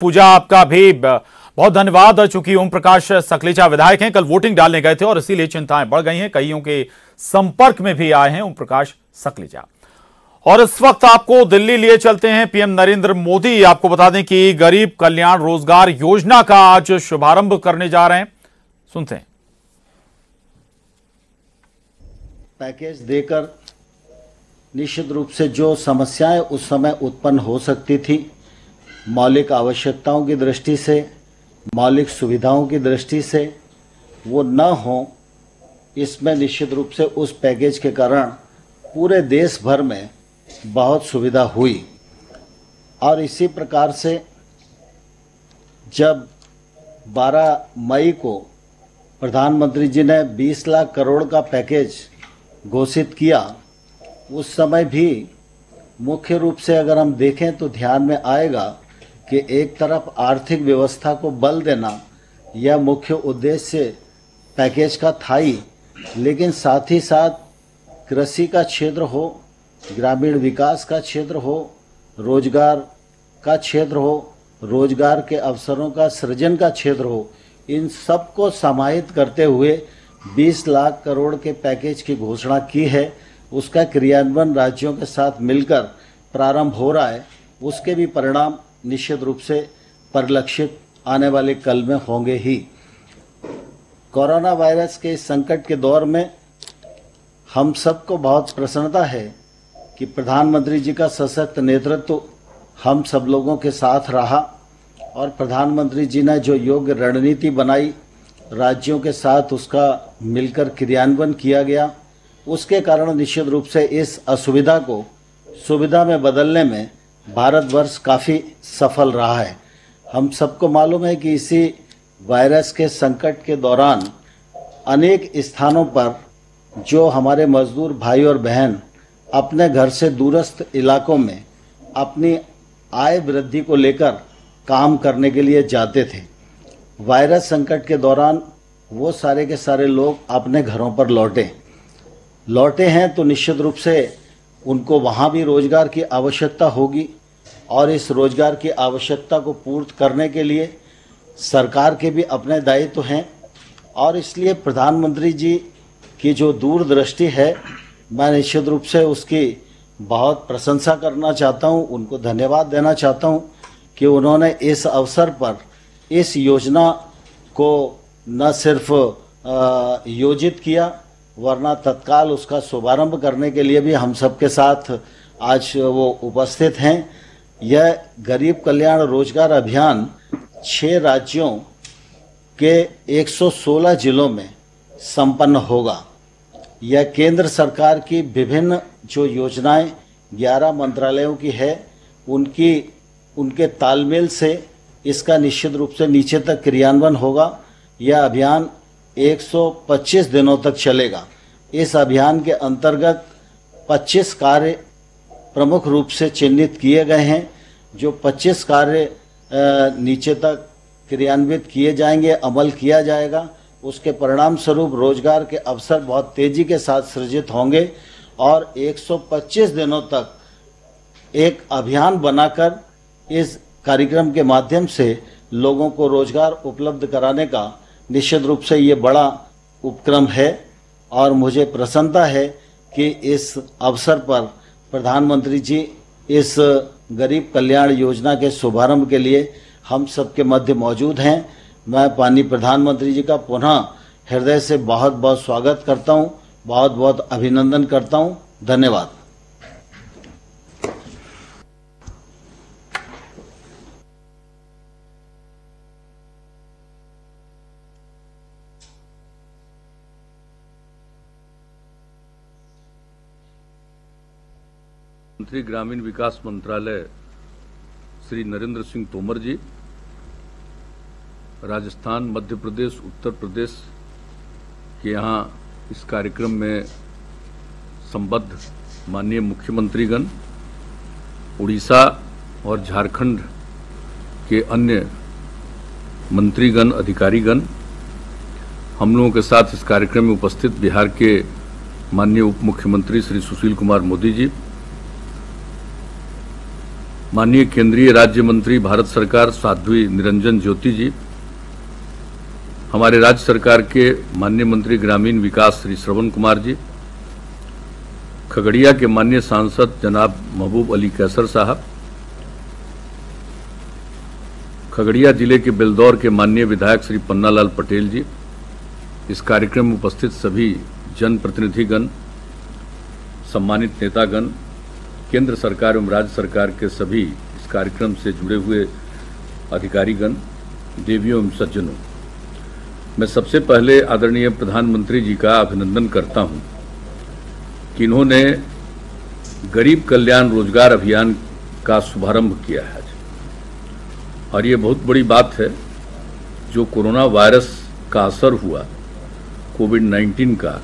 पूजा आपका भी बहुत धन्यवाद। चूंकि ओम प्रकाश सकलेचा विधायक हैं, कल वोटिंग डालने गए थे और इसीलिए चिंताएं बढ़ गई हैं। कईयों के संपर्क में भी आए हैं ओम प्रकाश सकलेचा। और इस वक्त आपको दिल्ली लिए चलते हैं पीएम नरेंद्र मोदी। आपको बता दें कि गरीब कल्याण रोजगार योजना का आज शुभारंभ करने जा रहे हैं। सुनते हैं। पैकेज देकर निश्चित रूप से जो समस्याएं उस समय उत्पन्न हो सकती थी, मौलिक आवश्यकताओं की दृष्टि से, मौलिक सुविधाओं की दृष्टि से, वो न हो, इसमें निश्चित रूप से उस पैकेज के कारण पूरे देश भर में बहुत सुविधा हुई। और इसी प्रकार से जब 12 मई को प्रधानमंत्री जी ने 20 लाख करोड़ का पैकेज घोषित किया, उस समय भी मुख्य रूप से अगर हम देखें तो ध्यान में आएगा कि एक तरफ आर्थिक व्यवस्था को बल देना यह मुख्य उद्देश्य पैकेज का था ही, लेकिन साथ ही साथ कृषि का क्षेत्र हो, ग्रामीण विकास का क्षेत्र हो, रोजगार का क्षेत्र हो, रोजगार के अवसरों का सृजन का क्षेत्र हो, इन सब को समाहित करते हुए 20 लाख करोड़ के पैकेज की घोषणा की है। उसका क्रियान्वयन राज्यों के साथ मिलकर प्रारंभ हो रहा है। उसके भी परिणाम निश्चित रूप से परिलक्षित आने वाले कल में होंगे ही। कोरोना वायरस के इस संकट के दौर में हम सबको बहुत प्रसन्नता है कि प्रधानमंत्री जी का सशक्त नेतृत्व हम सब लोगों के साथ रहा और प्रधानमंत्री जी ने जो योग्य रणनीति बनाई, राज्यों के साथ उसका मिलकर क्रियान्वयन किया गया, उसके कारण निश्चित रूप से इस असुविधा को सुविधा में बदलने में भारतवर्ष काफ़ी सफल रहा है। हम सबको मालूम है कि इसी वायरस के संकट के दौरान अनेक स्थानों पर जो हमारे मजदूर भाई और बहन अपने घर से दूरस्थ इलाकों में अपनी आय वृद्धि को लेकर काम करने के लिए जाते थे, वायरस संकट के दौरान वो सारे के सारे लोग अपने घरों पर लौटे हैं, तो निश्चित रूप से उनको वहाँ भी रोजगार की आवश्यकता होगी और इस रोजगार की आवश्यकता को पूर्ति करने के लिए सरकार के भी अपने दायित्व हैं। और इसलिए प्रधानमंत्री जी की जो दूरदृष्टि है, मैं निश्चित रूप से उसकी बहुत प्रशंसा करना चाहता हूँ, उनको धन्यवाद देना चाहता हूँ कि उन्होंने इस अवसर पर इस योजना को न सिर्फ योजित किया, वरना तत्काल उसका शुभारंभ करने के लिए भी हम सबके साथ आज वो उपस्थित हैं। यह गरीब कल्याण रोजगार अभियान 6 राज्यों के 116 जिलों में संपन्न होगा। यह केंद्र सरकार की विभिन्न जो योजनाएं 11 मंत्रालयों की है, उनके तालमेल से इसका निश्चित रूप से नीचे तक क्रियान्वयन होगा। यह अभियान 125 दिनों तक चलेगा। इस अभियान के अंतर्गत 25 कार्य प्रमुख रूप से चिन्हित किए गए हैं। जो 25 कार्य नीचे तक क्रियान्वित किए जाएंगे, अमल किया जाएगा, उसके परिणाम स्वरूप रोजगार के अवसर बहुत तेजी के साथ सृजित होंगे और 125 दिनों तक एक अभियान बनाकर इस कार्यक्रम के माध्यम से लोगों को रोजगार उपलब्ध कराने का निश्चित रूप से ये बड़ा उपक्रम है। और मुझे प्रसन्नता है कि इस अवसर पर प्रधानमंत्री जी इस गरीब कल्याण योजना के शुभारंभ के लिए हम सबके मध्य मौजूद हैं। मैं माननीय प्रधानमंत्री जी का पुनः हृदय से बहुत बहुत स्वागत करता हूं, बहुत बहुत अभिनंदन करता हूं। धन्यवाद। मंत्री ग्रामीण विकास मंत्रालय श्री नरेंद्र सिंह तोमर जी, राजस्थान, मध्य प्रदेश, उत्तर प्रदेश के यहाँ इस कार्यक्रम में संबद्ध माननीय मुख्यमंत्रीगण, उड़ीसा और झारखंड के अन्य मंत्रीगण, अधिकारीगण, हम लोगों के साथ इस कार्यक्रम में उपस्थित बिहार के माननीय उप मुख्यमंत्री श्री सुशील कुमार मोदी जी, माननीय केंद्रीय राज्य मंत्री भारत सरकार साध्वी निरंजन ज्योति जी, हमारे राज्य सरकार के माननीय मंत्री ग्रामीण विकास श्री श्रवण कुमार जी, खगड़िया के माननीय सांसद जनाब महबूब अली कैसर साहब, खगड़िया जिले के बेलदौर के माननीय विधायक श्री पन्नालाल पटेल जी, इस कार्यक्रम में उपस्थित सभी जनप्रतिनिधिगण, सम्मानित नेतागण, केंद्र सरकार एवं राज्य सरकार के सभी इस कार्यक्रम से जुड़े हुए अधिकारीगण, देवियों एवं सज्जनों, मैं सबसे पहले आदरणीय प्रधानमंत्री जी का अभिनंदन करता हूं कि इन्होंने गरीब कल्याण रोजगार अभियान का शुभारंभ किया है। और ये बहुत बड़ी बात है, जो कोरोना वायरस का असर हुआ कोविड-19 का,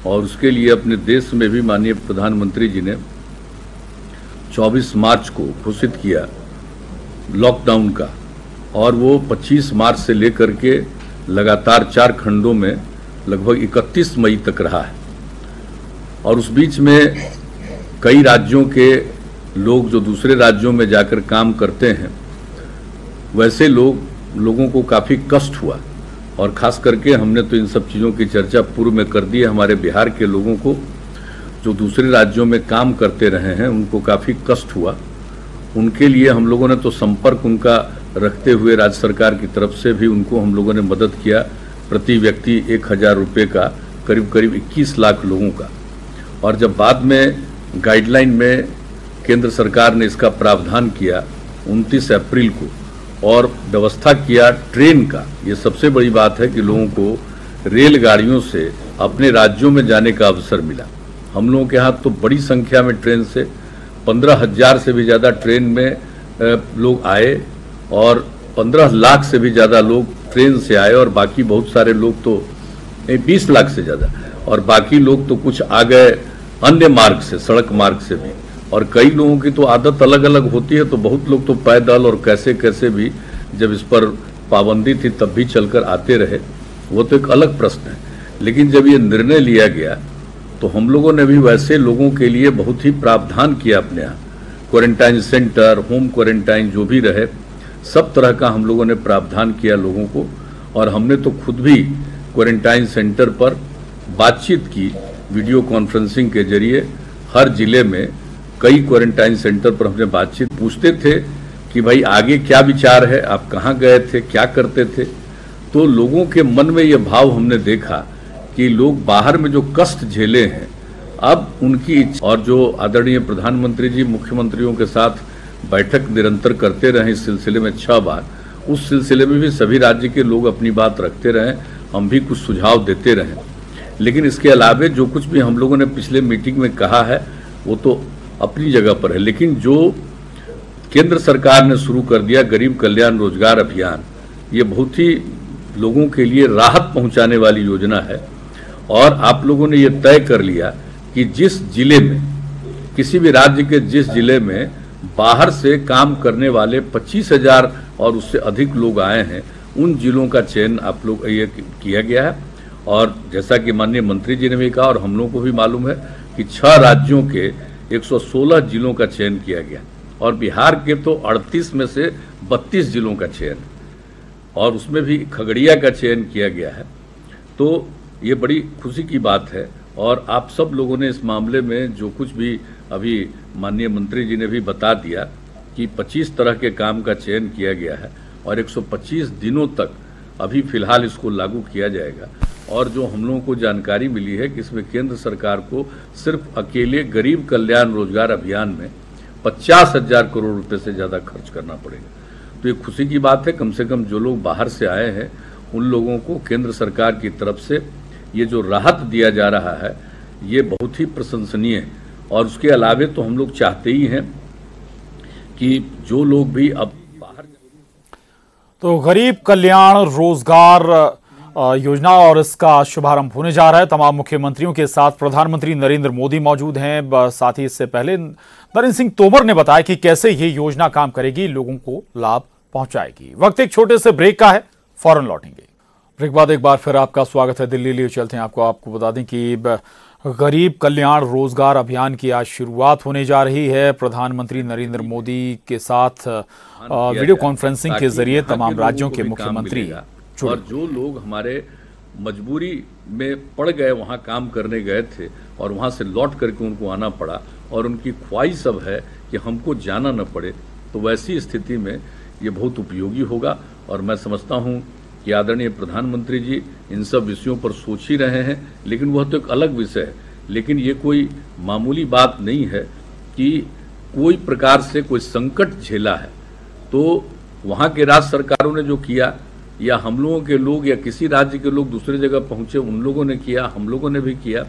और उसके लिए अपने देश में भी माननीय प्रधानमंत्री जी ने 24 मार्च को घोषित किया लॉकडाउन का, और वो 25 मार्च से लेकर के लगातार 4 खंडों में लगभग 31 मई तक रहा है। और उस बीच में कई राज्यों के लोग जो दूसरे राज्यों में जाकर काम करते हैं, वैसे लोगों को काफ़ी कष्ट हुआ, और ख़ास करके हमने तो इन सब चीज़ों की चर्चा पूर्व में कर दी है। हमारे बिहार के लोगों को जो दूसरे राज्यों में काम करते रहे हैं, उनको काफ़ी कष्ट हुआ। उनके लिए हम लोगों ने तो संपर्क उनका रखते हुए राज्य सरकार की तरफ से भी उनको हम लोगों ने मदद किया, प्रति व्यक्ति 1000 रुपये का, करीब करीब 21 लाख लोगों का। और जब बाद में गाइडलाइन में केंद्र सरकार ने इसका प्रावधान किया 29 अप्रैल को, और व्यवस्था किया ट्रेन का, ये सबसे बड़ी बात है कि लोगों को रेलगाड़ियों से अपने राज्यों में जाने का अवसर मिला। हम लोगों के यहाँ तो बड़ी संख्या में ट्रेन से 15,000 से भी ज़्यादा ट्रेन में लोग आए, और 15 लाख से भी ज़्यादा लोग ट्रेन से आए, और बाकी बहुत सारे लोग तो 20 लाख से ज़्यादा, और बाकी लोग तो कुछ आ गए अन्य मार्ग से, सड़क मार्ग से भी। और कई लोगों की तो आदत अलग अलग होती है, तो बहुत लोग तो पैदल और कैसे कैसे भी, जब इस पर पाबंदी थी तब भी चलकर आते रहे, वो तो एक अलग प्रश्न है। लेकिन जब ये निर्णय लिया गया तो हम लोगों ने भी वैसे लोगों के लिए बहुत ही प्रावधान किया अपने यहाँ, क्वारंटाइन सेंटर, होम क्वारंटाइन जो भी रहे, सब तरह का हम लोगों ने प्रावधान किया लोगों को। और हमने तो खुद भी क्वारंटाइन सेंटर पर बातचीत की, वीडियो कॉन्फ्रेंसिंग के जरिए हर जिले में कई क्वारंटाइन सेंटर पर हमने बातचीत, पूछते थे कि भाई आगे क्या विचार है, आप कहाँ गए थे, क्या करते थे। तो लोगों के मन में ये भाव हमने देखा कि लोग बाहर में जो कष्ट झेले हैं, अब उनकी इच्छा, और जो आदरणीय प्रधानमंत्री जी मुख्यमंत्रियों के साथ बैठक निरंतर करते रहे इस सिलसिले में 6 बार, उस सिलसिले में भी सभी राज्य के लोग अपनी बात रखते रहे, हम भी कुछ सुझाव देते रहे। लेकिन इसके अलावे जो कुछ भी हम लोगों ने पिछले मीटिंग में कहा है वो तो अपनी जगह पर है। लेकिन जो केंद्र सरकार ने शुरू कर दिया गरीब कल्याण रोजगार अभियान, ये बहुत ही लोगों के लिए राहत पहुंचाने वाली योजना है। और आप लोगों ने ये तय कर लिया कि जिस जिले में, किसी भी राज्य के जिस जिले में बाहर से काम करने वाले 25,000 और उससे अधिक लोग आए हैं, उन जिलों का चयन आप लोग ये किया गया है। और जैसा कि माननीय मंत्री जी ने भी कहा, और हम लोगों को भी मालूम है कि 6 राज्यों के 116 जिलों का चयन किया गया, और बिहार के तो 38 में से 32 जिलों का चयन, और उसमें भी खगड़िया का चयन किया गया है। तो ये बड़ी खुशी की बात है। और आप सब लोगों ने इस मामले में जो कुछ भी अभी माननीय मंत्री जी ने भी बता दिया कि 25 तरह के काम का चयन किया गया है, और 125 दिनों तक अभी फिलहाल इसको लागू किया जाएगा। और जो हम लोगों को जानकारी मिली है कि इसमें केंद्र सरकार को सिर्फ अकेले गरीब कल्याण रोजगार अभियान में 50,000 करोड़ रुपए से ज़्यादा खर्च करना पड़ेगा। तो ये खुशी की बात है, कम से कम जो लोग बाहर से आए हैं उन लोगों को केंद्र सरकार की तरफ से ये जो राहत दिया जा रहा है, ये बहुत ही प्रशंसनीय है। और उसके अलावे तो हम लोग चाहते ही हैं कि जो लोग भी अब बाहर, तो गरीब कल्याण रोजगार योजना और इसका शुभारंभ होने जा रहा है। तमाम मुख्यमंत्रियों के साथ प्रधानमंत्री नरेंद्र मोदी मौजूद हैं। साथ ही इससे पहले नरेंद्र सिंह तोमर ने बताया कि कैसे ये योजना काम करेगी, लोगों को लाभ पहुंचाएगी। वक्त एक छोटे से ब्रेक का है, फौरन लौटेंगे। ब्रेक बाद एक बार फिर आपका स्वागत है। दिल्ली लिए चलते हैं। आपको बता दें कि गरीब कल्याण रोजगार अभियान की आज शुरुआत होने जा रही है। प्रधानमंत्री नरेंद्र मोदी के साथ वीडियो कॉन्फ्रेंसिंग के जरिए तमाम राज्यों के मुख्यमंत्री जुड़े। और जो लोग हमारे मजबूरी में पड़ गए, वहां काम करने गए थे और वहां से लौट करके उनको आना पड़ा और उनकी ख्वाहिश अब है कि हमको जाना न पड़े, तो वैसी स्थिति में ये बहुत उपयोगी होगा। और मैं समझता हूँ कि आदरणीय प्रधानमंत्री जी इन सब विषयों पर सोच ही रहे हैं, लेकिन वह तो एक अलग विषय है। लेकिन ये कोई मामूली बात नहीं है कि कोई प्रकार से कोई संकट झेला है तो वहाँ के राज्य सरकारों ने जो किया, या हम लोगों के लोग या किसी राज्य के लोग दूसरे जगह पहुँचे उन लोगों ने किया, हम लोगों ने भी किया,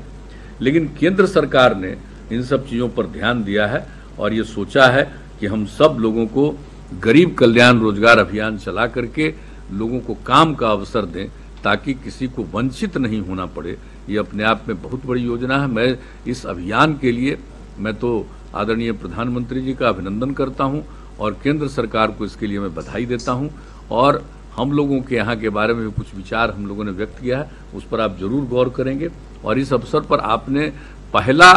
लेकिन केंद्र सरकार ने इन सब चीज़ों पर ध्यान दिया है और ये सोचा है कि हम सब लोगों को गरीब कल्याण रोजगार अभियान चला करके लोगों को काम का अवसर दें ताकि किसी को वंचित नहीं होना पड़े। ये अपने आप में बहुत बड़ी योजना है। मैं इस अभियान के लिए मैं तो आदरणीय प्रधानमंत्री जी का अभिनंदन करता हूं और केंद्र सरकार को इसके लिए मैं बधाई देता हूं। और हम लोगों के यहाँ के बारे में भी कुछ विचार हम लोगों ने व्यक्त किया है, उस पर आप जरूर गौर करेंगे। और इस अवसर पर आपने पहला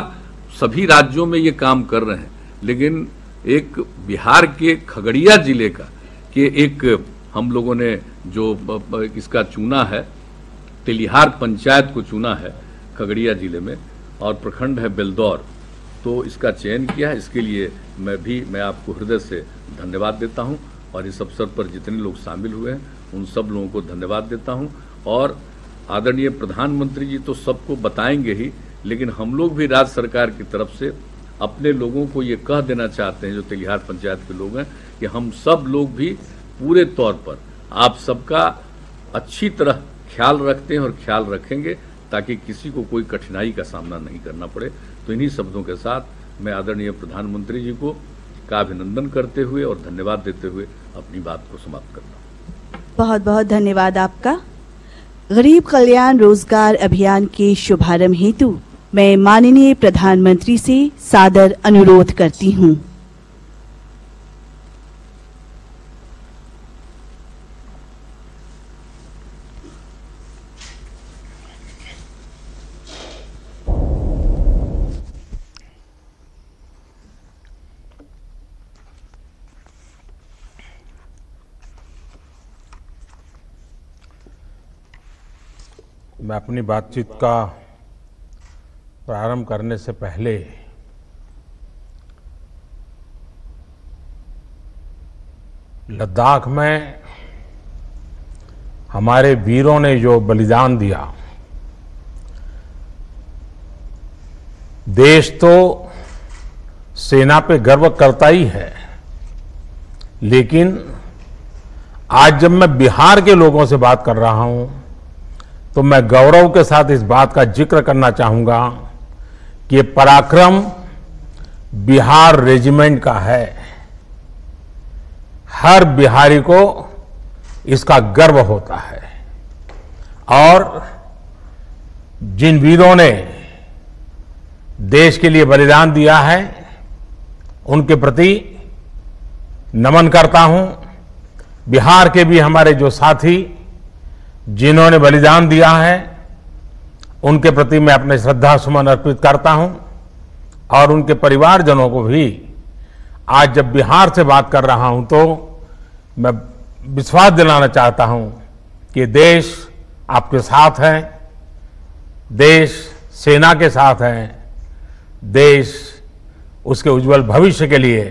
सभी राज्यों में ये काम कर रहे हैं, लेकिन एक बिहार के खगड़िया जिले का कि एक हम लोगों ने जो इसका चुना है, तेलिहार पंचायत को चुना है खगड़िया जिले में और प्रखंड है बेलदौर, तो इसका चयन किया है। इसके लिए मैं आपको हृदय से धन्यवाद देता हूं और इस अवसर पर जितने लोग शामिल हुए हैं उन सब लोगों को धन्यवाद देता हूं। और आदरणीय प्रधानमंत्री जी तो सबको बताएंगे ही, लेकिन हम लोग भी राज्य सरकार की तरफ से अपने लोगों को ये कह देना चाहते हैं, जो तेलिहार पंचायत के लोग हैं, कि हम सब लोग भी पूरे तौर पर आप सबका अच्छी तरह ख्याल रखते हैं और ख्याल रखेंगे ताकि किसी को कोई कठिनाई का सामना नहीं करना पड़े। तो इन्हीं शब्दों के साथ मैं आदरणीय प्रधानमंत्री जी को का अभिनंदन करते हुए और धन्यवाद देते हुए अपनी बात को समाप्त करता हूँ। बहुत बहुत धन्यवाद आपका। गरीब कल्याण रोजगार अभियान के शुभारंभ हेतु मैं माननीय प्रधानमंत्री से सादर अनुरोध करती हूँ। मैं अपनी बातचीत का प्रारंभ करने से पहले लद्दाख में हमारे वीरों ने जो बलिदान दिया, देश तो सेना पे गर्व करता ही है, लेकिन आज जब मैं बिहार के लोगों से बात कर रहा हूं तो मैं गौरव के साथ इस बात का जिक्र करना चाहूंगा कि पराक्रम बिहार रेजिमेंट का है। हर बिहारी को इसका गर्व होता है और जिन वीरों ने देश के लिए बलिदान दिया है उनके प्रति नमन करता हूं। बिहार के भी हमारे जो साथी जिन्होंने बलिदान दिया है उनके प्रति मैं अपने श्रद्धा सुमन अर्पित करता हूं और उनके परिवारजनों को भी आज जब बिहार से बात कर रहा हूं तो मैं विश्वास दिलाना चाहता हूं कि देश आपके साथ है, देश सेना के साथ है, देश उसके उज्जवल भविष्य के लिए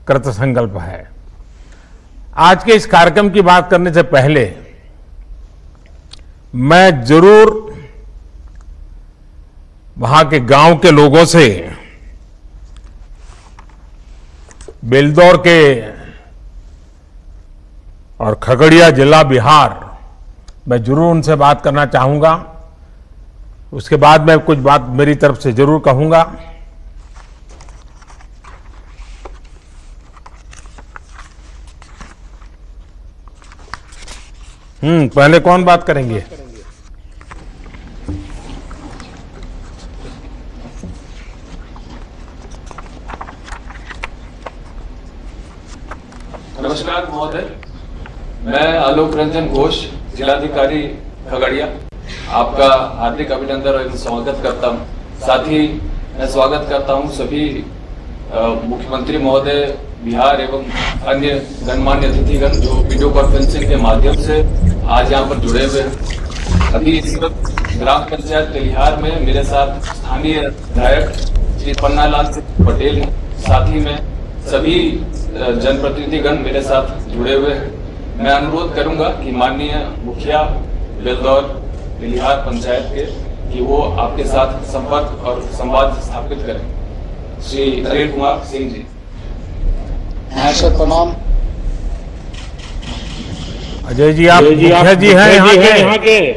कृतसंकल्प है। आज के इस कार्यक्रम की बात करने से पहले मैं जरूर वहां के गांव के लोगों से, बेलदौर के और खगड़िया जिला बिहार, मैं जरूर उनसे बात करना चाहूंगा। उसके बाद मैं कुछ बात मेरी तरफ से जरूर कहूंगा। पहले कौन बात करेंगे? नमस्कार महोदय, मैं आलोक रंजन घोष, जिलाधिकारी खगड़िया, आपका हार्दिक अभिनंदन और स्वागत करता हूं। साथ ही मैं स्वागत करता हूं सभी मुख्यमंत्री महोदय, बिहार एवं अन्य गणमान्य अतिथिगण जो वीडियो कॉन्फ्रेंसिंग के माध्यम से आज यहां पर जुड़े हुए हैं। अभी इस वक्त ग्राम पंचायत तेलिहार में मेरे साथ स्थानीय विधायक श्री पन्नालाल पटेल हैं। साथ ही में सभी जनप्रतिनिधिगण मेरे साथ जुड़े हुए हैं। मैं अनुरोध करूंगा कि माननीय मुखिया बेलदौर तेलिहार पंचायत के कि वो आपके साथ संपर्क और संवाद स्थापित करें। श्री अनिल कुमार सिंह जी। सर प्रणाम। अजय जी, आप मुखिया जी हैं यहाँ के?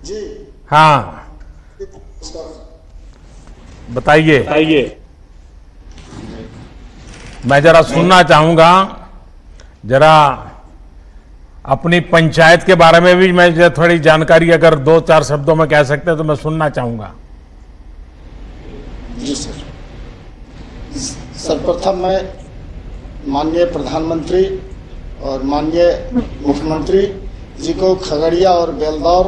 जी हाँ, बताइए। मैं जरा सुनना चाहूंगा, जरा अपनी पंचायत के बारे में भी मैं थोड़ी जानकारी अगर 2-4 शब्दों में कह सकते हैं तो मैं सुनना चाहूंगा। जी सर। सर्वप्रथम मैं माननीय प्रधानमंत्री और माननीय मुख्यमंत्री जी को खगड़िया और बेलदौर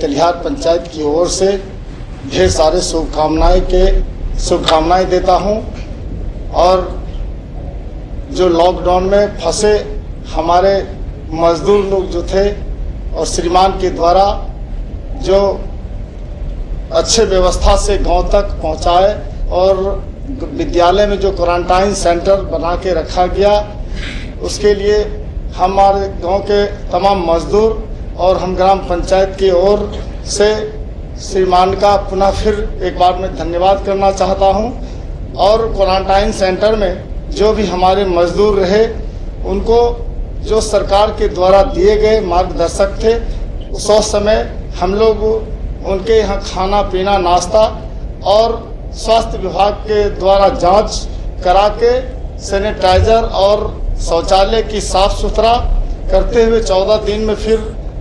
तेलिहार पंचायत की ओर से ढेर सारे शुभकामनाएं देता हूं। और जो लॉकडाउन में फंसे हमारे मजदूर लोग जो थे और श्रीमान के द्वारा जो अच्छे व्यवस्था से गांव तक पहुंचाए और विद्यालय में जो क्वारंटाइन सेंटर बना के रखा गया, उसके लिए हमारे गांव के तमाम मजदूर और हम ग्राम पंचायत की ओर से श्रीमान का पुनः फिर एक बार मैं धन्यवाद करना चाहता हूं। और क्वारंटाइन सेंटर में जो भी हमारे मजदूर रहे, उनको जो सरकार के द्वारा दिए गए मार्गदर्शक थे, उस समय हम लोग उनके यहाँ खाना पीना नाश्ता और स्वास्थ्य विभाग के द्वारा जांच करा के सैनिटाइजर और शौचालय की साफ सुथरा करते हुए 14 दिन में फिर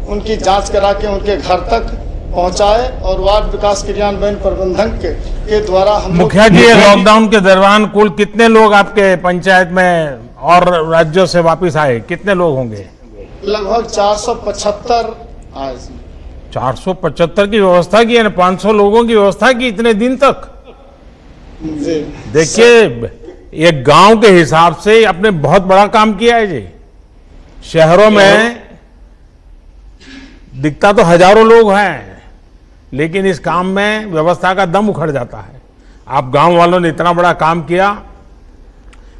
उनकी जांच करा के उनके घर तक पहुंचाए। और वार्ड विकास क्रियान्वयन प्रबंधन के द्वारा हम मुखिया जी, लॉकडाउन के दौरान कुल कितने लोग आपके पंचायत में और राज्यों से वापस आए? कितने लोग होंगे? लगभग 475 आए। 475 की व्यवस्था की है, 500 लोगों की व्यवस्था की इतने दिन तक। देखिए, एक गांव के हिसाब से आपने बहुत बड़ा काम किया है जी। शहरों में दिखता तो हजारों लोग हैं, लेकिन इस काम में व्यवस्था का दम उखड़ जाता है। आप गांव वालों ने इतना बड़ा काम किया,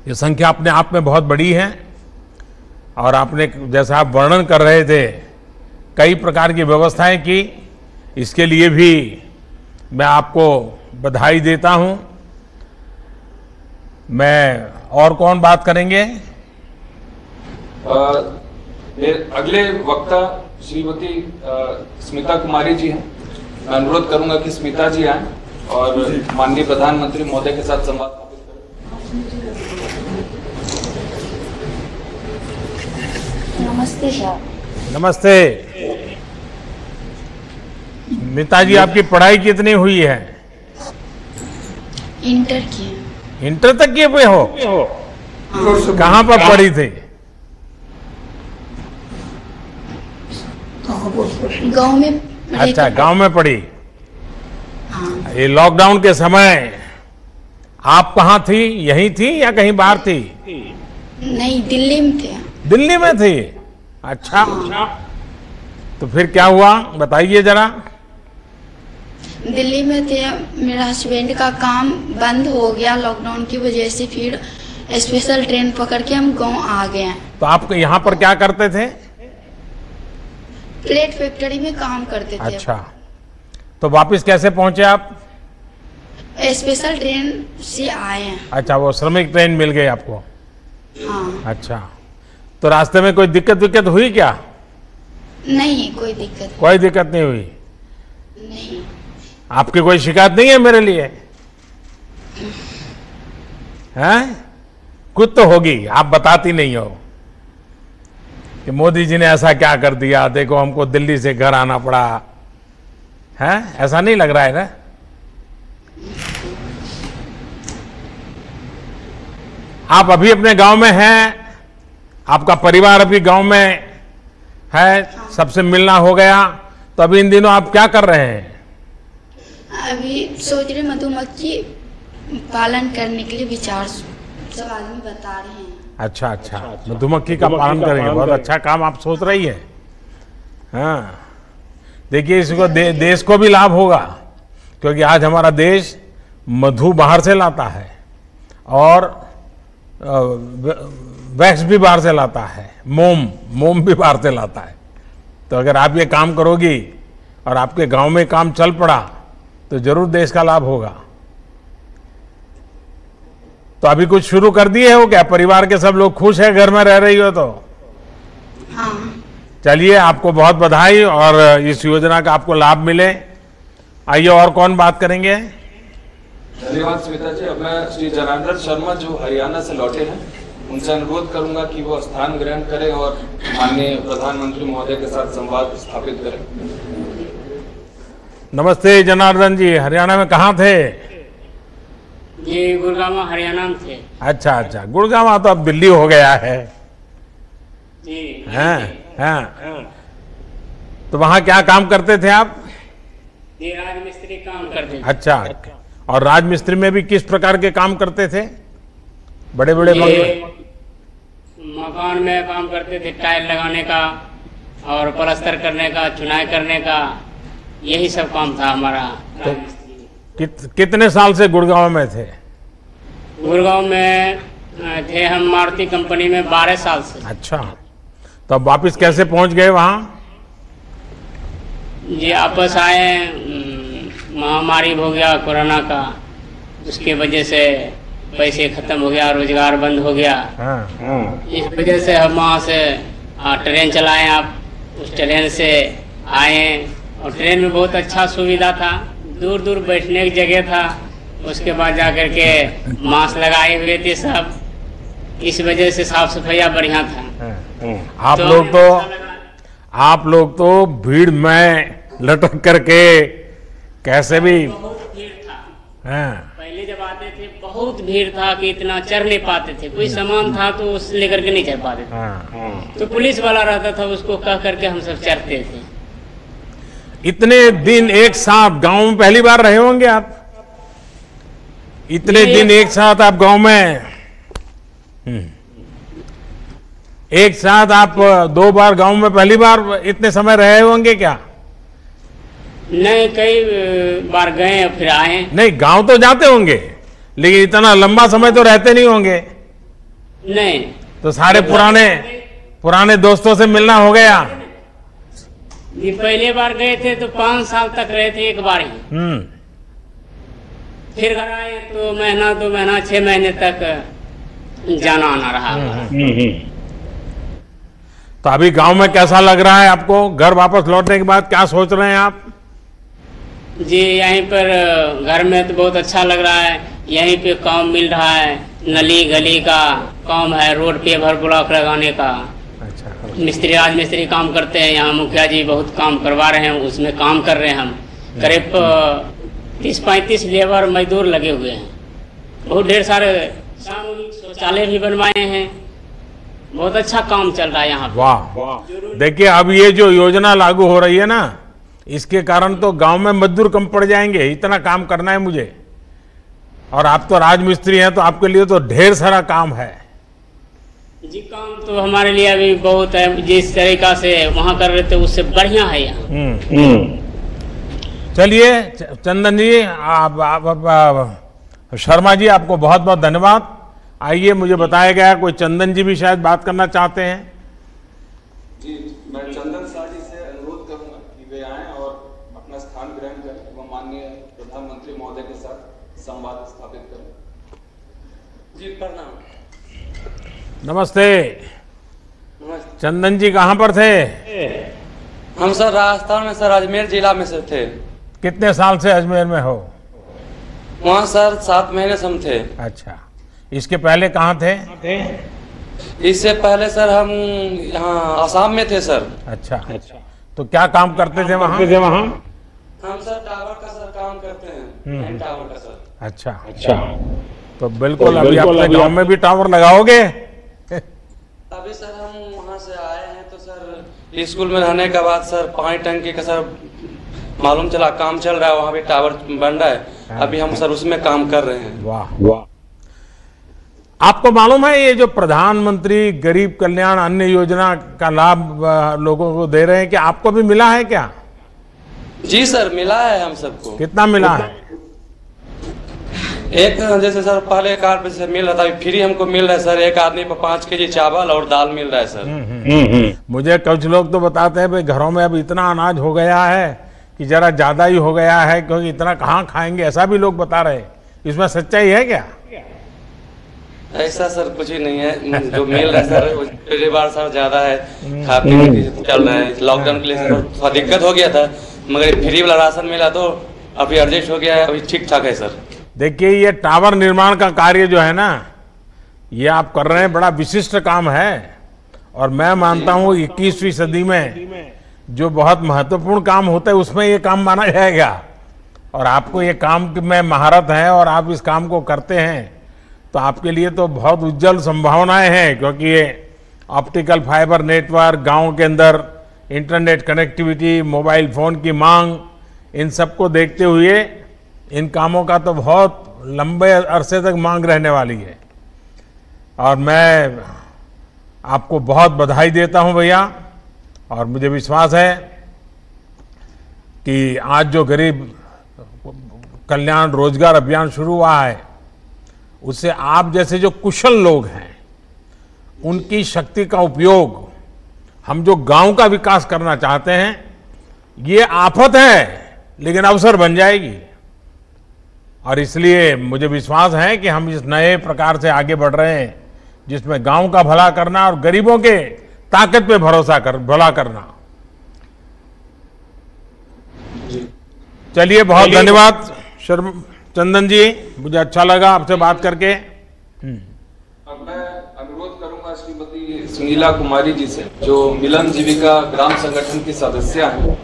ये संख्या अपने आप में बहुत बड़ी है। और आपने जैसा आप वर्णन कर रहे थे, कई प्रकार की व्यवस्थाएं की, इसके लिए भी मैं आपको बधाई देता हूं। मैं और कौन बात करेंगे? अगले वक्ता श्रीमती स्मिता कुमारी जी हैं। मैं अनुरोध करूंगा कि स्मिता जी आएं और माननीय प्रधानमंत्री महोदय के साथ संवाद स्थापित करें। नमस्ते सर। नमस्ते। स्मिता जी, आपकी पढ़ाई कितनी हुई है? इंटर की। इंटर तक किए हुए हो? कहाँ पर पढ़ी थी? गांव में। अच्छा, गांव में पढ़ी। हाँ। ये लॉकडाउन के समय आप कहाँ थी? यहीं थी या कहीं बाहर थी? नहीं, दिल्ली में थे। दिल्ली में थी? अच्छा। तो फिर क्या हुआ, बताइए जरा। दिल्ली में थे, मेरा हस्बैंड का काम बंद हो गया लॉकडाउन की वजह से। फिर स्पेशल ट्रेन पकड़ के हम गांव आ गए। तो आप यहाँ पर क्या करते थे? प्लेट फैक्ट्री में काम करते थे। अच्छा, तो वापस कैसे पहुंचे आप? स्पेशल ट्रेन से आए हैं। अच्छा, वो श्रमिक ट्रेन मिल गई आपको? हाँ। अच्छा, तो रास्ते में कोई दिक्कत हुई क्या? नहीं, कोई दिक्कत। कोई दिक्कत नहीं हुई? नहीं। आपकी कोई शिकायत नहीं है मेरे लिए? हैं? कुछ तो होगी, आप बताती नहीं हो कि मोदी जी ने ऐसा क्या कर दिया, देखो हमको दिल्ली से घर आना पड़ा है। ऐसा नहीं लग रहा है ना? आप अभी अपने गांव में हैं, आपका परिवार अभी गांव में है, सबसे मिलना हो गया, तो अभी इन दिनों आप क्या कर रहे हैं? अभी सोच रहे मधुमक्खी पालन करने के लिए विचार सब आदमी बता रहे हैं। अच्छा अच्छा, मधुमक्खी का पालन करेंगे, बहुत अच्छा काम आप सोच रही है। हाँ, देखिए इसको देश को भी लाभ होगा, क्योंकि आज हमारा देश मधु बाहर से लाता है और वैक्स भी बाहर से लाता है, मोम भी बाहर से लाता है। तो अगर आप ये काम करोगी और आपके गांव में काम चल पड़ा तो जरूर देश का लाभ होगा। तो अभी कुछ शुरू कर दिए हो क्या? परिवार के सब लोग खुश है, घर में रह रही हो तो? हाँ। चलिए, आपको बहुत बधाई और इस योजना का आपको लाभ मिले। आइए, और कौन बात करेंगे? धन्यवाद स्मिता जी। अब मैं श्री जनार्दन शर्मा जो हरियाणा से लौटे हैं उनसे अनुरोध करूंगा कि वो स्थान ग्रहण करें और माननीय प्रधानमंत्री महोदय के साथ संवाद स्थापित करें। नमस्ते जनार्दन जी, हरियाणा में कहाँ थे? ये गुड़गांव हरियाणा में थे। अच्छा अच्छा, गुड़गांव तो अब दिल्ली हो गया है जी। हाँ। तो वहाँ क्या काम करते थे आप? ये राजमिस्त्री काम करते थे। अच्छा, और राजमिस्त्री में भी किस प्रकार के काम करते थे? बड़े बड़े मकान में काम करते थे, टाइल लगाने का और प्लास्टर करने का, चुनाई करने का, यही सब काम था हमारा। तो कितने साल से गुड़गांव में थे? गुड़गांव में थे हम मारुति कंपनी में 12 साल से। अच्छा, तो अब वापिस कैसे पहुंच गए वहाँ? जी वापस आए, महामारी हो गया कोरोना का, उसके वजह से पैसे खत्म हो गया, रोजगार बंद हो गया। इस वजह से हम वहाँ से ट्रेन चलाए, आप उस ट्रेन से आए और ट्रेन में बहुत अच्छा सुविधा था, दूर दूर बैठने की जगह था। उसके बाद जाकर के मास्क लगाए हुए थे सब, इस वजह से साफ सफाई बढ़िया था। आप लोग तो भीड़ में लटक करके कैसे भी भीड़ था। पहले जब आते थे बहुत भीड़ था कि इतना चढ़ नहीं पाते थे, कोई सामान था तो उस लेकर के नहीं चढ़ पाते थे। तो पुलिस वाला रहता था, उसको कह करके हम सब चढ़ते थे। इतने दिन एक साथ गांव में पहली बार रहे होंगे आप? इतने दिन एक साथ आप गांव में, एक साथ आप 2 बार गांव में पहली बार इतने समय रहे होंगे क्या? नहीं, कई बार गए और फिर आए। नहीं, गांव तो जाते होंगे लेकिन इतना लंबा समय तो रहते नहीं होंगे। नहीं, तो सारे पुराने दोस्तों से मिलना हो गया? ये पहले बार गए थे तो 5 साल तक रहे थे एक बार ही। फिर घर आए तो महीना 2 महीना 6 महीने तक जाना आना रहा। तो अभी गांव में कैसा लग रहा है आपको? घर वापस लौटने के बाद क्या सोच रहे हैं आप? जी यहीं पर घर में तो बहुत अच्छा लग रहा है, यहीं पे काम मिल रहा है, नली गली का काम है, रोड पे भर ब्लॉक लगाने का। अच्छा, मिस्त्री राजमिस्त्री काम करते हैं यहाँ, मुखिया जी बहुत काम करवा रहे हैं, उसमें काम कर रहे हैं हम। करीब 30-35 लेबर मजदूर लगे हुए हैं। बहुत ढेर सारे सामूहिक शौचालय भी बनवाए हैं, बहुत अच्छा काम चल रहा है यहाँ। वाह, देखिए अब ये जो योजना लागू हो रही है ना, इसके कारण तो गांव में मजदूर कम पड़ जाएंगे, इतना काम करना है मुझे। और आप तो राजमिस्त्री हैं तो आपके लिए तो ढेर सारा काम है। जी काम तो हमारे लिए अभी बहुत है, जिस तरीका से वहाँ कर रहे थे उससे बढ़िया है यहाँ। चलिए चंदन जी, शर्मा जी, आपको बहुत बहुत धन्यवाद। आइए, मुझे बताया गया कोई चंदन जी भी शायद बात करना चाहते हैं। जी, मैं चंदन शाह जी से अनुरोध करूंगा कि वे आएं और अपना स्थान ग्रहण करें एवं माननीय प्रधानमंत्री महोदय के साथ संवाद स्थापित करें। जी प्रणाम। नमस्ते। नमस्ते। चंदन जी कहाँ पर थे? हम सर राजस्थान में, सर अजमेर जिला में से थे। कितने साल से अजमेर में हो? वहाँ सर 7 महीने से हम थे। अच्छा, इसके पहले कहाँ थे? इससे पहले सर हम यहाँ आसाम में थे सर। अच्छा, तो क्या काम करते थे वहाँ? हम सर टावर का सर काम करते हैं, टावर का सर। अच्छा, तो बिल्कुल अभी अपने गांव में भी टावर लगाओगे? अभी सर हम वहाँ से आए हैं तो सर स्कूल में रहने के बाद सर पानी टंकी का सर मालूम चला काम चल रहा है, वहाँ पे टावर बन रहा है, अभी हम सर उसमें काम कर रहे हैं। वाह वाह। आपको मालूम है ये जो प्रधानमंत्री गरीब कल्याण अन्न योजना का लाभ लोगों को दे रहे हैं, कि आपको भी मिला है क्या? जी सर, मिला है हम सबको। कितना मिला है? एक जैसे सर पहले कार्ड से मिल रहा था, फ्री हमको मिल रहा है सर, एक आदमी पर 5 केजी चावल और दाल मिल रहा है सर। मुझे कुछ लोग तो बताते हैं भाई घरों में अब इतना अनाज हो गया है कि जरा ज्यादा ही हो गया है, क्योंकि इतना कहाँ खाएंगे, ऐसा भी लोग बता रहे हैं। इसमें सच्चाई है क्या? ऐसा सर कुछ ही नहीं है, जो मिल रहा है सर पहली बार सर ज्यादा है, खा पी चल रहा है। लॉकडाउन के लिए थोड़ा दिक्कत हो गया था, मगर फ्री वाला राशन मिला तो अभी एडजस्ट हो गया है, अभी ठीक ठाक है सर। देखिए ये टावर निर्माण का कार्य जो है ना, ये आप कर रहे हैं, बड़ा विशिष्ट काम है। और मैं मानता हूँ 21वीं सदी में जो बहुत महत्वपूर्ण काम होता है उसमें ये काम माना जाएगा। और आपको ये काम में महारत है और आप इस काम को करते हैं, तो आपके लिए तो बहुत उज्जवल संभावनाएं हैं, क्योंकि ये ऑप्टिकल फाइबर नेटवर्क, गांव के अंदर इंटरनेट कनेक्टिविटी, मोबाइल फोन की मांग, इन सबको देखते हुए इन कामों का तो बहुत लंबे अरसे तक मांग रहने वाली है। और मैं आपको बहुत बधाई देता हूं भैया, और मुझे विश्वास है कि आज जो गरीब कल्याण रोजगार अभियान शुरू हुआ है, उससे आप जैसे जो कुशल लोग हैं उनकी शक्ति का उपयोग, हम जो गांव का विकास करना चाहते हैं, ये आफत है लेकिन अवसर बन जाएगी। और इसलिए मुझे विश्वास है कि हम इस नए प्रकार से आगे बढ़ रहे हैं, जिसमें गांव का भला करना और गरीबों के ताकत पे भला करना। चलिए बहुत धन्यवाद चंदन जी, मुझे अच्छा लगा आपसे बात करके। अब मैं अनुरोध करूंगा श्रीमती सुनीला कुमारी जी से, जो मिलन जीविका ग्राम संगठन की सदस्य हैं,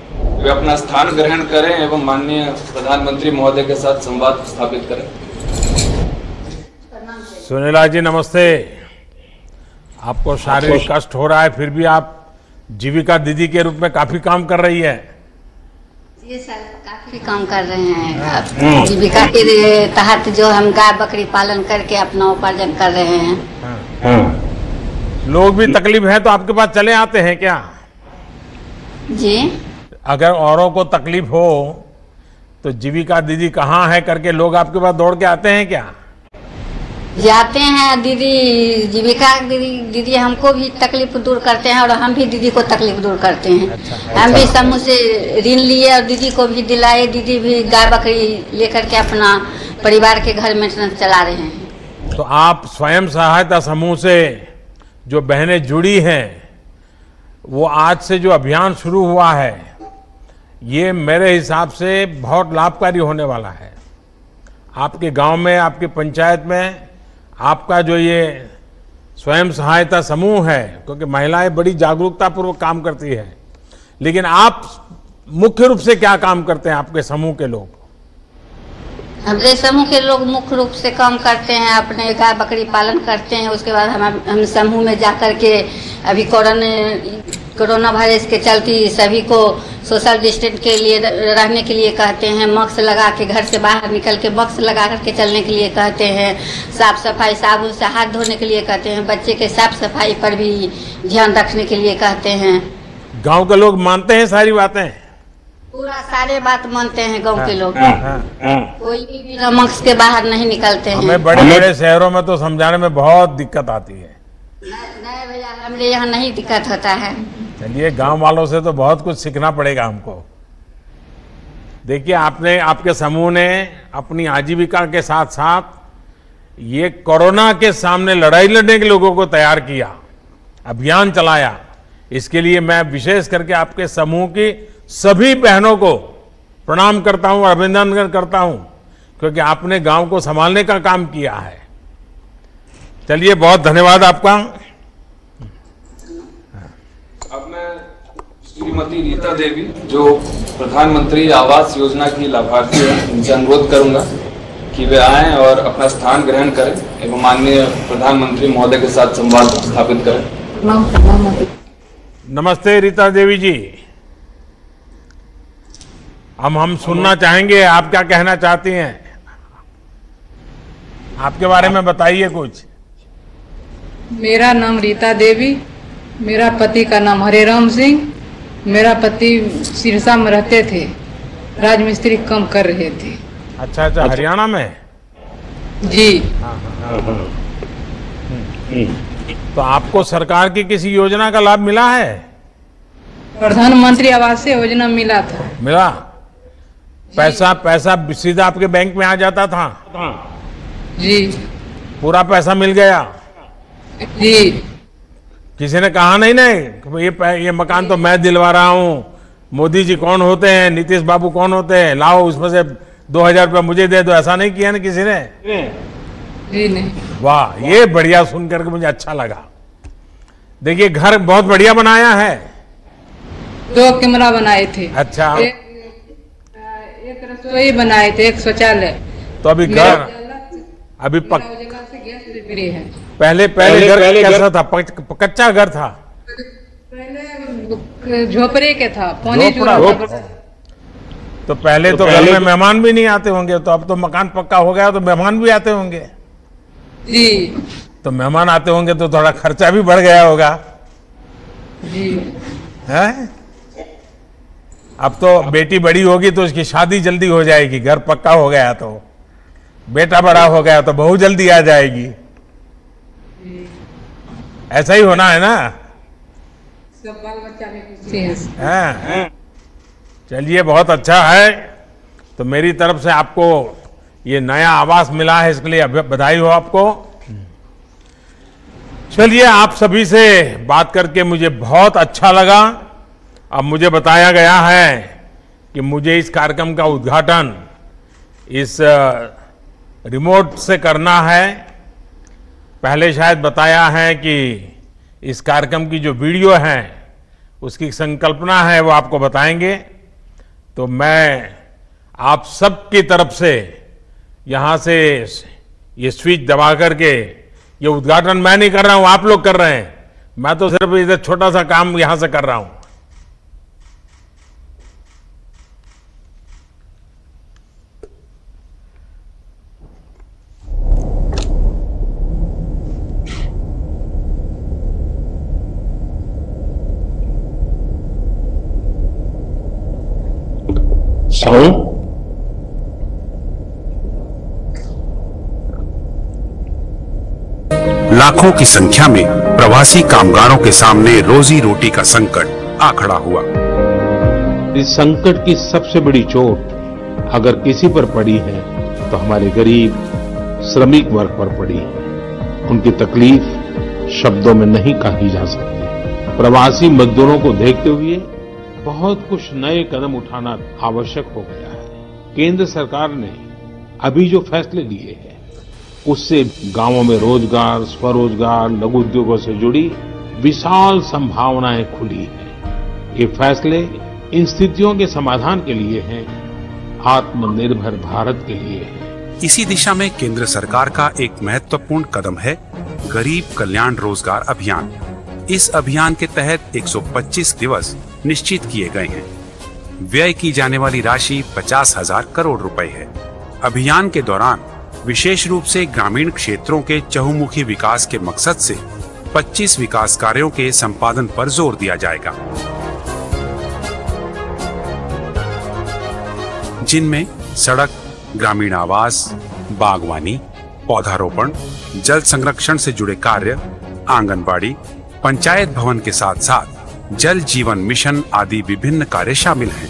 वे अपना स्थान ग्रहण करें एवं माननीय प्रधानमंत्री महोदय के साथ संवाद स्थापित करें। सुनीला जी नमस्ते। आपको शारीरिक कष्ट हो रहा है, फिर भी आप जीविका दीदी के रूप में काफी काम कर रही है। जी सर, काफी काम कर रहे हैं। जीविका के तहत जो हम गाय बकरी पालन करके अपना उपार्जन कर रहे हैं। लोग भी तकलीफ है तो आपके पास चले आते हैं क्या? जी, अगर औरों को तकलीफ हो तो जीविका दीदी कहाँ है करके लोग आपके पास दौड़ के आते हैं क्या? जाते हैं दीदी, जीविका दीदी हमको भी तकलीफ दूर करते हैं और हम भी दीदी को तकलीफ दूर करते हैं। अच्छा। हम भी समूह से ऋण लिए और दीदी को भी दिलाए, दीदी भी गाय बकरी लेकर के अपना परिवार के घर मेंटेनेंस चला रहे हैं। तो आप स्वयं सहायता समूह से जो बहनें जुड़ी हैं, वो आज से जो अभियान शुरू हुआ है, ये मेरे हिसाब से बहुत लाभकारी होने वाला है। आपके गांव में, आपके पंचायत में आपका जो ये स्वयं सहायता समूह है, क्योंकि महिलाएं बड़ी जागरूकता पूर्वक काम करती है, लेकिन आप मुख्य रूप से क्या काम करते हैं? आपके समूह के लोग, हमारे समूह के लोग मुख्य रूप से काम करते हैं, अपने गाय बकरी पालन करते हैं। उसके बाद हम समूह में जाकर के अभी कोरोना वायरस के चलते सभी को सोशल डिस्टेंस के लिए रहने के लिए कहते हैं, मास्क लगा के घर से बाहर निकल के मास्क लगा करके चलने के लिए कहते हैं, साफ सफाई साबुन से हाथ धोने के लिए कहते हैं, बच्चे के साफ सफाई पर भी ध्यान रखने के लिए कहते हैं। गांव के लोग मानते हैं सारी बातें? पूरा सारे बात मानते हैं गांव के लोग। कोई भी बिना मास्क के बाहर नहीं निकलते हैं। हमें बड़े बड़े शहरों में तो समझाने में बहुत दिक्कत आती है। नहीं भैया, हमारे यहाँ नहीं दिक्कत होता है। चलिए, गांव वालों से तो बहुत कुछ सीखना पड़ेगा हमको। देखिए, आपके समूह ने अपनी आजीविका के साथ साथ ये कोरोना के सामने लड़ाई लड़ने के लोगों को तैयार किया, अभियान चलाया। इसके लिए मैं विशेष करके आपके समूह की सभी बहनों को प्रणाम करता हूं, अभिनंदन करता हूं, क्योंकि आपने गांव को संभालने का काम किया है। चलिए, बहुत धन्यवाद आपका। अब मैं श्रीमती रीता देवी, जो प्रधानमंत्री आवास योजना की लाभार्थी है, उनसे अनुरोध करूंगा कि वे आएं और अपना स्थान ग्रहण करें एवं माननीय प्रधानमंत्री महोदय के साथ संवाद स्थापित करें। नमस्ते रीता देवी जी, हम सुनना चाहेंगे, आप क्या कहना चाहती हैं? आपके बारे में बताइए कुछ। मेरा नाम रीता देवी, मेरा पति का नाम हरेराम सिंह। मेरा पति सिरसा में रहते थे, राजमिस्त्री काम कर रहे थे। अच्छा, हरियाणा में? जी। तो आपको सरकार की किसी योजना का लाभ मिला है? प्रधानमंत्री आवास योजना मिला था। मिला? पैसा सीधा आपके बैंक में आ जाता था? जी। पूरा पैसा मिल गया? जी। किसी ने कहा नहीं ना ये मकान तो मैं दिलवा रहा हूँ, मोदी जी कौन होते हैं, नीतीश बाबू कौन होते हैं, लाओ उसमें से 2000 रुपया मुझे दे दो, ऐसा नहीं किया ना किसी ने? जी नहीं। वाह, ये बढ़िया सुन करके मुझे अच्छा लगा। देखिए, घर बहुत बढ़िया बनाया है। 2 कमरा बनाए थे। अच्छा। एक रसोई बनाए थे, एक शौचालय। तो अभी घर अभी पहले घर कैसा था? कच्चा घर था? पहले झोपड़े के था, पानी तो पहले तो घर में मेहमान भी नहीं आते होंगे, तो अब तो मकान पक्का हो गया तो मेहमान भी आते होंगे। जी। तो मेहमान आते होंगे तो थोड़ा खर्चा भी बढ़ गया होगा। जी। है? अब तो बेटी बड़ी होगी तो उसकी शादी जल्दी हो जाएगी, घर पक्का हो गया तो। बेटा बड़ा हो गया तो बहू जल्दी आ जाएगी। ऐसा ही होना है ना? सब बाल बच्चा में खुशी है। चलिए, बहुत अच्छा है। तो मेरी तरफ से आपको ये नया आवास मिला है, इसके लिए बधाई हो आपको। चलिए, आप सभी से बात करके मुझे बहुत अच्छा लगा। अब मुझे बताया गया है कि मुझे इस कार्यक्रम का उद्घाटन इस रिमोट से करना है। पहले शायद बताया है कि इस कार्यक्रम की जो वीडियो है उसकी संकल्पना है वो आपको बताएंगे। तो मैं आप सबकी तरफ से यहाँ से ये स्विच दबा करके, ये उद्घाटन मैं नहीं कर रहा हूँ, आप लोग कर रहे हैं, मैं तो सिर्फ इधर छोटा सा काम यहाँ से कर रहा हूँ। लाखों की संख्या में प्रवासी कामगारों के सामने रोजी रोटी का संकट आ खड़ा हुआ। इस संकट की सबसे बड़ी चोट अगर किसी पर पड़ी है तो हमारे गरीब श्रमिक वर्ग पर पड़ी है। उनकी तकलीफ शब्दों में नहीं कही जा सकती। प्रवासी मजदूरों को देखते हुए बहुत कुछ नए कदम उठाना आवश्यक हो गया है। केंद्र सरकार ने अभी जो फैसले लिए हैं उससे गांवों में रोजगार, स्वरोजगार, लघु उद्योगों से जुड़ी विशाल संभावनाएं खुली हैं। ये फैसले इन स्थितियों के समाधान के लिए हैं, आत्मनिर्भर भारत के लिए है। इसी दिशा में केंद्र सरकार का एक महत्वपूर्ण कदम है गरीब कल्याण रोजगार अभियान। इस अभियान के तहत 125 दिवस निश्चित किए गए हैं। व्यय की जाने वाली राशि 50,000 करोड़ रुपए है। अभियान के दौरान विशेष रूप से ग्रामीण क्षेत्रों के चहुमुखी विकास के मकसद से 25 विकास कार्यों के संपादन पर जोर दिया जाएगा, जिनमें सड़क, ग्रामीण आवास, बागवानी, पौधारोपण, जल संरक्षण से जुड़े कार्य, आंगनबाड़ी, पंचायत भवन के साथ साथ जल जीवन मिशन आदि विभिन्न कार्य शामिल हैं।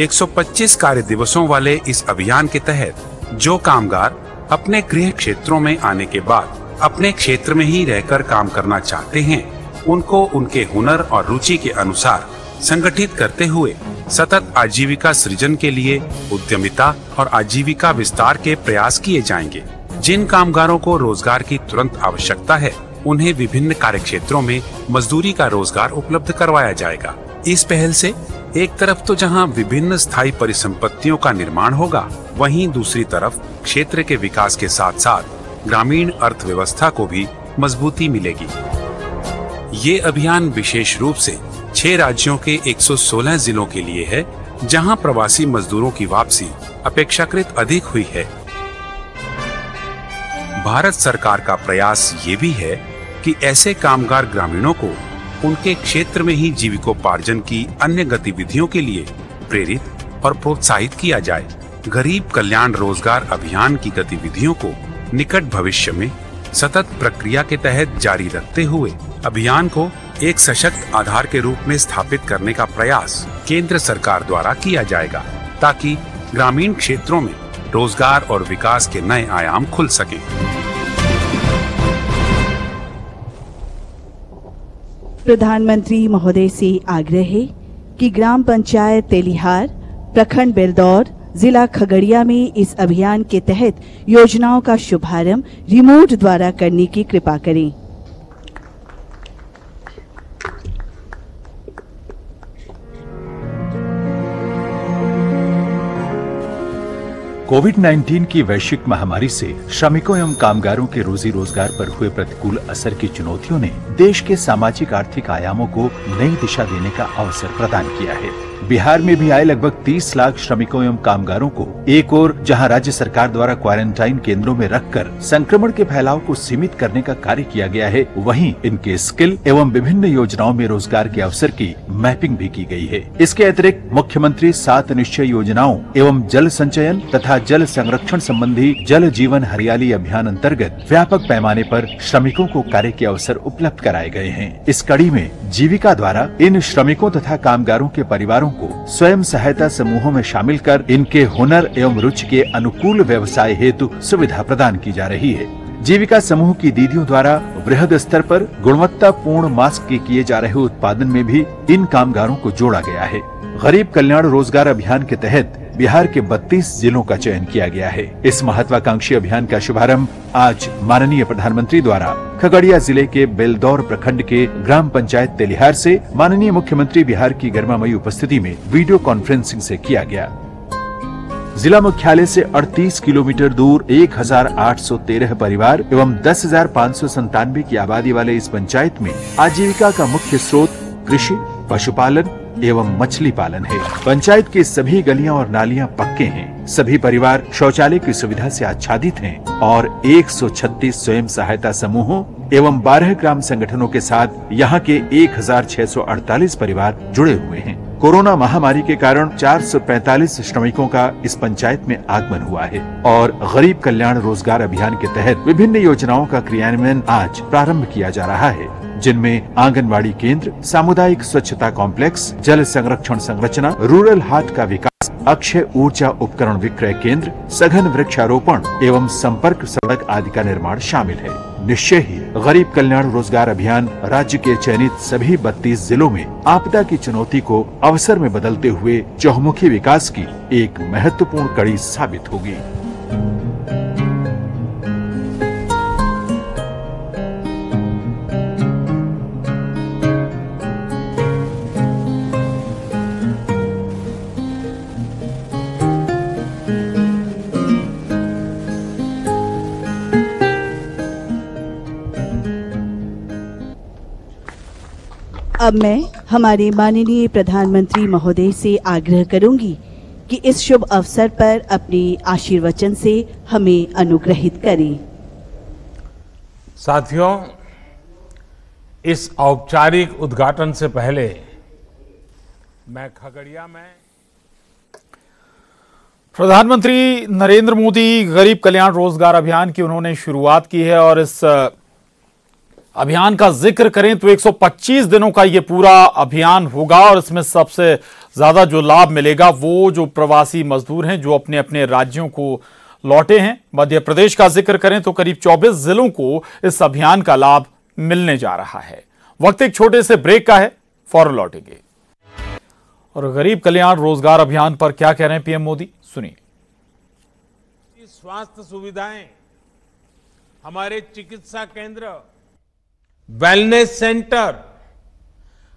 125 कार्य दिवसों वाले इस अभियान के तहत जो कामगार अपने गृह क्षेत्रों में आने के बाद अपने क्षेत्र में ही रहकर काम करना चाहते हैं, उनको उनके हुनर और रुचि के अनुसार संगठित करते हुए सतत आजीविका सृजन के लिए उद्यमिता और आजीविका विस्तार के प्रयास किए जाएंगे। जिन कामगारों को रोजगार की तुरंत आवश्यकता है, उन्हें विभिन्न कार्य क्षेत्रों में मजदूरी का रोजगार उपलब्ध करवाया जाएगा। इस पहल से एक तरफ तो जहां विभिन्न स्थायी परिसंपत्तियों का निर्माण होगा, वहीं दूसरी तरफ क्षेत्र के विकास के साथ साथ ग्रामीण अर्थव्यवस्था को भी मजबूती मिलेगी। ये अभियान विशेष रूप से 6 राज्यों के 116 जिलों के लिए है, जहां प्रवासी मजदूरों की वापसी अपेक्षाकृत अधिक हुई है। भारत सरकार का प्रयास ये भी है कि ऐसे कामगार ग्रामीणों को उनके क्षेत्र में ही जीविकोपार्जन की अन्य गतिविधियों के लिए प्रेरित और प्रोत्साहित किया जाए। गरीब कल्याण रोजगार अभियान की गतिविधियों को निकट भविष्य में सतत प्रक्रिया के तहत जारी रखते हुए अभियान को एक सशक्त आधार के रूप में स्थापित करने का प्रयास केंद्र सरकार द्वारा किया जाएगा, ताकि ग्रामीण क्षेत्रों में रोजगार और विकास के नए आयाम खुल सकें। प्रधानमंत्री महोदय से आग्रह है कि ग्राम पंचायत तेलिहार, प्रखंड बेलदौर, जिला खगड़िया में इस अभियान के तहत योजनाओं का शुभारंभ रिमोट द्वारा करने की कृपा करें। कोविड-19 की वैश्विक महामारी से श्रमिकों एवं कामगारों के रोजी रोजगार पर हुए प्रतिकूल असर की चुनौतियों ने देश के सामाजिक आर्थिक आयामों को नई दिशा देने का अवसर प्रदान किया है। बिहार में भी आए लगभग 30 लाख श्रमिकों एवं कामगारों को एक ओर जहां राज्य सरकार द्वारा क्वारंटाइन केंद्रों में रखकर संक्रमण के फैलाव को सीमित करने का कार्य किया गया है, वहीं इनके स्किल एवं विभिन्न योजनाओं में रोजगार के अवसर की मैपिंग भी की गई है। इसके अतिरिक्त मुख्यमंत्री 7 निश्चय योजनाओं एवं जल संचयन तथा जल संरक्षण संबंधी जल जीवन हरियाली अभियान अंतर्गत व्यापक पैमाने पर श्रमिकों को कार्य के अवसर उपलब्ध कराए गए हैं। इस कड़ी में जीविका द्वारा इन श्रमिकों तथा कामगारों के परिवारों को स्वयं सहायता समूहों में शामिल कर इनके हुनर एवं रुचि के अनुकूल व्यवसाय हेतु सुविधा प्रदान की जा रही है। जीविका समूह की दीदियों द्वारा वृहद स्तर पर गुणवत्तापूर्ण मास्क के किए जा रहे उत्पादन में भी इन कामगारों को जोड़ा गया है। गरीब कल्याण रोजगार अभियान के तहत बिहार के 32 जिलों का चयन किया गया है। इस महत्वाकांक्षी अभियान का शुभारंभ आज माननीय प्रधानमंत्री द्वारा खगड़िया जिले के बेलदौर प्रखंड के ग्राम पंचायत तेलिहार से माननीय मुख्यमंत्री बिहार की गरिमामयी उपस्थिति में वीडियो कॉन्फ्रेंसिंग से किया गया। जिला मुख्यालय से 38 किलोमीटर दूर 1813 परिवार एवं 10,597 की आबादी वाले इस पंचायत में आजीविका का मुख्य स्रोत कृषि, पशुपालन एवं मछली पालन है। पंचायत की सभी गलियां और नालियां पक्के हैं। सभी परिवार शौचालय की सुविधा से आच्छादित हैं और 136 स्वयं सहायता समूहों एवं 12 ग्राम संगठनों के साथ यहाँ के 1648 परिवार जुड़े हुए हैं। कोरोना महामारी के कारण 445 श्रमिकों का इस पंचायत में आगमन हुआ है और गरीब कल्याण रोजगार अभियान के तहत विभिन्न योजनाओं का क्रियान्वयन आज प्रारंभ किया जा रहा है, जिनमें आंगनबाड़ी केंद्र, सामुदायिक स्वच्छता कॉम्प्लेक्स, जल संरक्षण संरचना, रूरल हाट का विकास, अक्षय ऊर्जा उपकरण विक्रय केंद्र, सघन वृक्षारोपण एवं संपर्क सड़क आदि का निर्माण शामिल है। निश्चय ही गरीब कल्याण रोजगार अभियान राज्य के चयनित सभी 32 जिलों में आपदा की चुनौती को अवसर में बदलते हुए चहुमुखी विकास की एक महत्वपूर्ण कड़ी साबित होगी। अब मैं हमारे माननीय प्रधानमंत्री महोदय से आग्रह करूंगी कि इस शुभ अवसर पर अपने आशीर्वचन से हमें अनुग्रहित करें। साथियों, इस औपचारिक उद्घाटन से पहले मैं खगड़िया में प्रधानमंत्री नरेंद्र मोदी गरीब कल्याण रोजगार अभियान की उन्होंने शुरुआत की है और इस अभियान का जिक्र करें तो 125 दिनों का ये पूरा अभियान होगा और इसमें सबसे ज्यादा जो लाभ मिलेगा वो जो प्रवासी मजदूर हैं जो अपने अपने राज्यों को लौटे हैं। मध्य प्रदेश का जिक्र करें तो करीब 24 जिलों को इस अभियान का लाभ मिलने जा रहा है। वक्त एक छोटे से ब्रेक का है, फौरन लौटेंगे। और गरीब कल्याण रोजगार अभियान पर क्या कह रहे हैं पीएम मोदी, सुनिए। स्वास्थ्य सुविधाएं, हमारे चिकित्सा केंद्र, वेलनेस सेंटर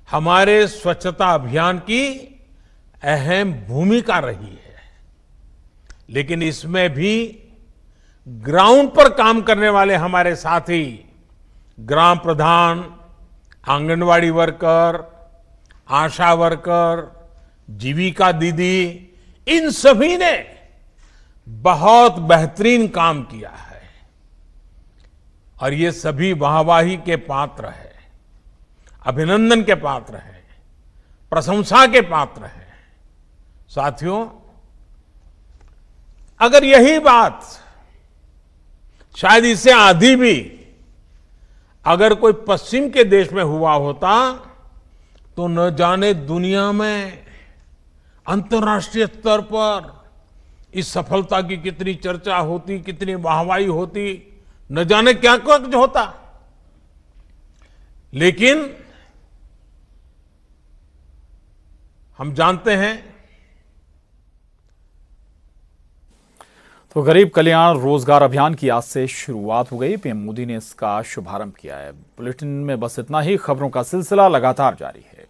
हमारे स्वच्छता अभियान की अहम भूमिका रही है, लेकिन इसमें भी ग्राउंड पर काम करने वाले हमारे साथी, ग्राम प्रधान, आंगनवाड़ी वर्कर, आशा वर्कर, जीविका दीदी, इन सभी ने बहुत बेहतरीन काम किया है और ये सभी वाहवाही के पात्र हैं, अभिनंदन के पात्र हैं, प्रशंसा के पात्र हैं। साथियों, अगर यही बात शायद इससे आधी भी अगर कोई पश्चिम के देश में हुआ होता तो न जाने दुनिया में अंतर्राष्ट्रीय स्तर पर इस सफलता की कितनी चर्चा होती, कितनी वाहवाही होती, न जाने क्या कुछ होता। लेकिन हम जानते हैं तो गरीब कल्याण रोजगार अभियान की आज से शुरुआत हो गई। पीएम मोदी ने इसका शुभारंभ किया है। बुलेटिन में बस इतना ही। खबरों का सिलसिला लगातार जारी है।